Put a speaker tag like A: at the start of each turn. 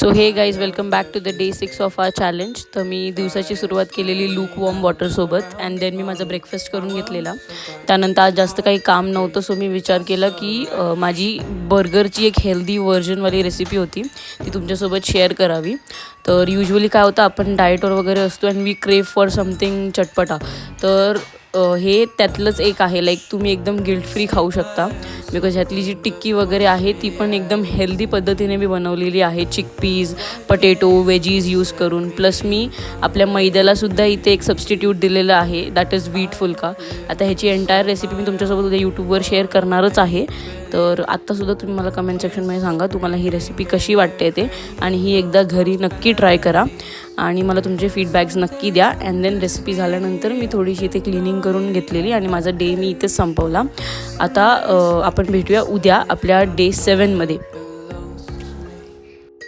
A: So hey guys welcome back to the day 6 of our challenge. तर मी दिवसाची सुरुवात केलेली लूक वॉर्म वॉटरसोबत अँड देन मी माझा ब्रेकफास्ट करून घेतलेला. त्यानंतर आज जास्त काही काम नव्हतं, सो मी विचार केला की माझी बर्गरची एक हेल्दी व्हर्जनवाली रेसिपी होती ती तुमच्यासोबत शेअर करावी. तर युजली काय होतं, आपण डाएटवर वगैरे असतो अँड वी क्रेव फॉर समथिंग चटपटा. तर हे त्यातलंच एक आहे. लाईक तुम्ही एकदम गिल्ट फ्री खाऊ शकता बिकॉज ह्यातली जी टिक्की वगैरे आहे ती पण एकदम हेल्दी पद्धतीने मी बनवलेली आहे. चिकपीज, पटेटो, वेजीज यूज करून. प्लस मी आपल्या मैद्यालासुद्धा इथे एक सबस्टिट्यूट दिलेलं आहे, दॅट इज व्हीट फुलका. आता ह्याची एंटायर रेसिपी मी तुमच्यासोबत उद्या यूट्यूबवर शेअर करणारच आहे. तर आत्तासुद्धा तुम्ही मला कमेंट सेक्शनमध्ये सांगा तुम्हाला ही रेसिपी कशी वाटते ते, आणि ही एकदा घरी नक्की ट्राय करा आणि मला तुमचे फीडबॅक्स नक्की द्या. अँड देन रेसिपी झाल्यानंतर मी थोडीशी इथे क्लिनिंग करून घेतलेली आणि माझा डे मी इथेच संपवला. आता आपण भेटूया उद्या आपल्या डे 7मध्ये.